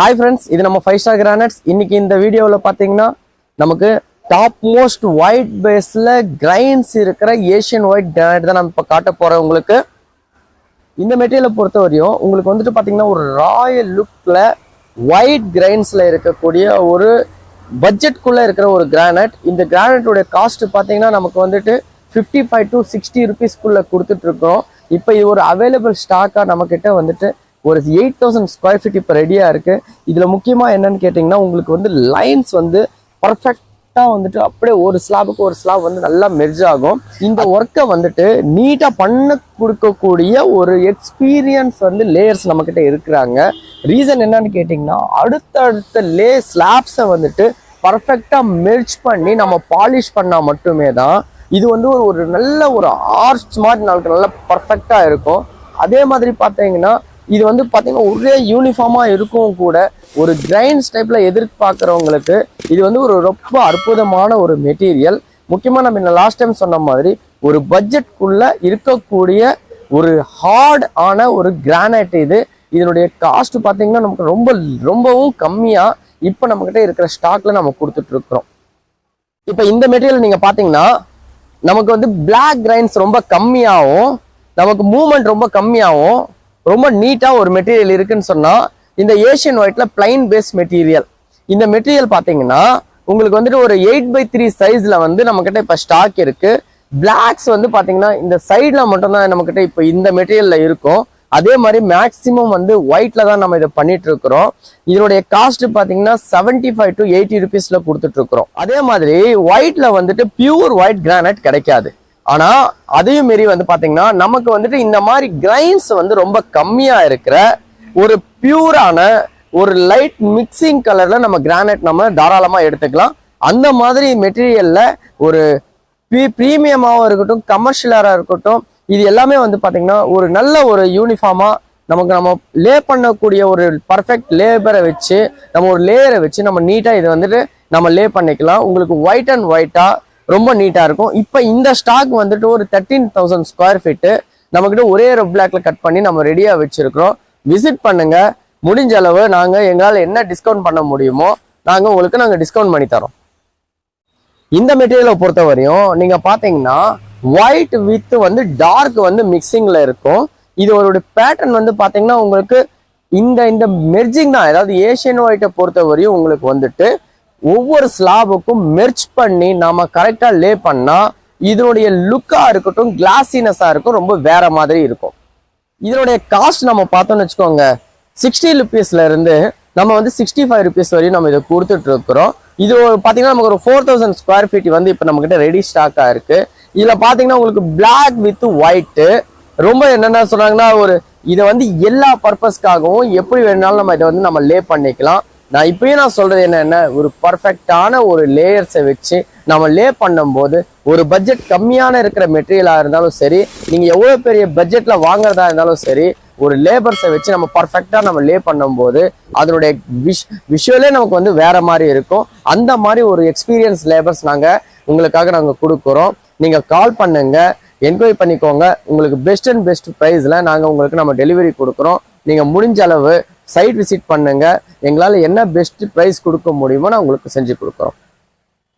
Hi friends, இது நம்ம 5 star granites. இன்னைக்கு இந்த வீடியோவில் பார்த்தீங்கன்னா நமக்கு டாப் மோஸ்ட் ஒயிட் பேஸ்ல கிரைன்ஸ் இருக்கிற ஏஷியன் ஒயிட் கிரானைட் தான் நம்ம இப்போ காட்ட போறோம். உங்களுக்கு இந்த மெட்டீரியலை பொறுத்த வரையும் உங்களுக்கு வந்துட்டு பார்த்தீங்கன்னா ஒரு ராயல் லுக்ல ஒயிட் கிரைன்ஸ்ல இருக்கக்கூடிய ஒரு பட்ஜெட்குள்ள இருக்கிற ஒரு கிரானைட். இந்த கிரானைட்டோட காஸ்ட் பார்த்தீங்கன்னா நமக்கு வந்துட்டு 55 to 60 rupeesக்குள்ள கொடுத்துட்டு இருக்கோம். இப்போ இது ஒரு அவைலபிள் ஸ்டாக்கா நம்ம கிட்ட வந்துட்டு ஒரு 8000 ஸ்கொயர் ஃபீட் இப்போ ரெடியாக இருக்குது. இதில் முக்கியமாக என்னன்னு கேட்டிங்கன்னா உங்களுக்கு வந்து லைன்ஸ் வந்து பர்ஃபெக்டாக வந்துட்டு அப்படியே ஒரு ஸ்லாபுக்கு ஒரு ஸ்லாப் வந்து நல்லா மெர்ஜ் ஆகும். இந்த ஒர்க்கை வந்துட்டு நீட்டாக பண்ண கொடுக்கக்கூடிய ஒரு எக்ஸ்பீரியன்ஸ் வந்து லேயர்ஸ் நம்மக்கிட்ட இருக்கிறாங்க. ரீசன் என்னன்னு கேட்டிங்கன்னா அடுத்தடுத்த ஸ்லாப்ஸை வந்துட்டு பர்ஃபெக்டாக மெர்ஜ் பண்ணி நம்ம பாலிஷ் பண்ணால் மட்டுமே தான் இது வந்து ஒரு நல்ல ஒரு ஆர்ச் மாதிரி நமக்கு நல்லா பர்ஃபெக்டாக இருக்கும். அதே மாதிரி பார்த்தீங்கன்னா இது வந்து பார்த்தீங்கன்னா ஒரே யூனிஃபார்மாக இருக்கும் கூட. ஒரு கிரைன்ஸ் டைப்பில் எதிர்பார்க்குறவங்களுக்கு இது வந்து ஒரு ரொம்ப அற்புதமான ஒரு மெட்டீரியல். முக்கியமாக நம்ம லாஸ்ட் டைம் சொன்ன மாதிரி ஒரு பட்ஜெட்குள்ளே இருக்கக்கூடிய ஒரு ஹார்ட் ஆன ஒரு கிரானைட் இது. இதனுடைய காஸ்ட் பார்த்தீங்கன்னா நமக்கு ரொம்பவும் கம்மியாக இப்போ நம்மக்கிட்ட இருக்கிற ஸ்டாக்ல நம்ம கொடுத்துட்ருக்குறோம். இப்போ இந்த மெட்டீரியல் நீங்கள் பார்த்தீங்கன்னா நமக்கு வந்து பிளாக் கிரைன்ஸ் ரொம்ப கம்மியாகவும் நமக்கு மூவ்மெண்ட் ரொம்ப கம்மியாகவும் ரொம்ப நீட்டா ஒரு மெட்டீரியல் இருக்குன்னு சொன்னா இந்த ஏஷியன் ஒயிட்ல பிளைன் பேஸ் மெட்டீரியல். இந்த மெட்டீரியல் பாத்தீங்கன்னா உங்களுக்கு வந்துட்டு ஒரு 8x3 சைஸ்ல வந்து நம்ம கிட்ட இப்ப ஸ்டாக் இருக்கு. பிளாக்ஸ் வந்து பாத்தீங்கன்னா இந்த சைட்ல மட்டும்தான் நம்ம கிட்ட இப்ப இந்த மெட்டீரியல்ல இருக்கும். அதே மாதிரி மேக்சிமம் வந்து ஒயிட்ல தான் நம்ம இதை பண்ணிட்டு இருக்கிறோம். இதனுடைய காஸ்ட் பாத்தீங்கன்னா 75 to 80 rupeesல கொடுத்துட்டு இருக்கிறோம். அதே மாதிரி ஒயிட்ல வந்துட்டு பியூர் ஒயிட் கிரானைட் கிடைக்காது. ஆனா அதையும் மீறி வந்து பாத்தீங்கன்னா நமக்கு வந்துட்டு இந்த மாதிரி கிரைன்ஸ் வந்து ரொம்ப கம்மியா இருக்கிற ஒரு பியூரான ஒரு லைட் மிக்சிங் கலர்ல நம்ம கிரானைட் நம்ம தாராளமா எடுத்துக்கலாம். அந்த மாதிரி மெட்டீரியல்ல ஒரு பிரீமியமாவும் இருக்கட்டும் கமர்ஷியலா இருக்கட்டும் இது எல்லாமே வந்து பாத்தீங்கன்னா ஒரு நல்ல ஒரு யூனிஃபார்மா நம்ம லே பண்ணக்கூடிய ஒரு பர்ஃபெக்ட் லேபரை வச்சு நம்ம ஒரு லேயரை வச்சு நம்ம நீட்டா இதை வந்துட்டு நம்ம லே பண்ணிக்கலாம். உங்களுக்கு ஒயிட் அண்ட் ஒயிட்டா ரொம்ப நீட்டா இருக்கும். இப்போ இந்த ஸ்டாக் வந்துட்டு ஒரு 13,000 ஸ்கொயர் ஃபீட்டு நம்மகிட்ட ஒரே பிளாக்ல கட் பண்ணி நம்ம ரெடியா வச்சிருக்கிறோம். விசிட் பண்ணுங்க. முடிஞ்ச அளவு எங்களால் என்ன டிஸ்கவுண்ட் பண்ண முடியுமோ நாங்கள் டிஸ்கவுண்ட் பண்ணி தரோம். இந்த மெட்டீரியலை பொறுத்த வரையும் நீங்க பாத்தீங்கன்னா ஒயிட் வித் வந்து டார்க் வந்து மிக்சிங்ல இருக்கும். இது ஒரு பேட்டர்ன் வந்து பாத்தீங்கன்னா உங்களுக்கு இந்த மெர்ஜிங் தான். அதாவது ஏஷியன் ஒயிட்டை பொறுத்த வரையும் உங்களுக்கு வந்துட்டு ஒவ்வொரு ஸ்லாபுக்கும் மெர்ச் பண்ணி நாம கரெக்டா லே பண்ணா இதனுடைய லுக்கா இருக்கட்டும் கிளாசினஸா இருக்கும் ரொம்ப வேற மாதிரி இருக்கும். இதனுடைய காஸ்ட் நம்ம பார்த்தோம்னு வச்சுக்கோங்க 60 rupeesல இருந்து நம்ம வந்து 65 rupees வரையும் நம்ம இதை கொடுத்துட்டு இருக்கிறோம். இது பாத்தீங்கன்னா நமக்கு ஒரு 4000 ஸ்கொயர் ஃபீட் வந்து இப்ப நம்ம கிட்ட ரெடி ஸ்டாக்கா இருக்கு. இதுல பாத்தீங்கன்னா உங்களுக்கு பிளாக் வித் ஒயிட் ரொம்ப என்னென்ன சொல்றாங்கன்னா இதை வந்து எல்லா பர்பஸ்க்காகவும் எப்படி வேணாலும் நம்ம இதை வந்து நம்ம லே பண்ணிக்கலாம். நான் சொல்றது என்ன ஒரு பர்ஃபெக்டான ஒரு லேயர்ஸை வச்சு நம்ம லே பண்ணும்போது ஒரு பட்ஜெட் கம்மியான இருக்கிற மெட்டீரியலா இருந்தாலும் சரி நீங்க எவ்வளவு பெரிய பட்ஜெட்ல வாங்குறதா இருந்தாலும் சரி ஒரு லேபர்ஸை வச்சு நம்ம பர்ஃபெக்டா நம்ம லே பண்ணும்போது அதனுடைய விஷுவலே நமக்கு வந்து வேற மாதிரி இருக்கும். அந்த மாதிரி ஒரு எக்ஸ்பீரியன்ஸ் லேபர்ஸ் உங்களுக்காக கொடுக்குறோம். நீங்க கால் பண்ணுங்க, என்கொயரி பண்ணிக்கோங்க. உங்களுக்கு பெஸ்ட் அண்ட் பெஸ்ட் ப்ரைஸ்ல உங்களுக்கு நம்ம டெலிவரி கொடுக்குறோம். நீங்க முடிஞ்ச அளவு சைட் விசிட் பண்ணுங்க. எங்களால் என்ன பெஸ்ட் ப்ரைஸ் கொடுக்க முடியுமோ நான் உங்களுக்கு செஞ்சு கொடுக்குறோம்.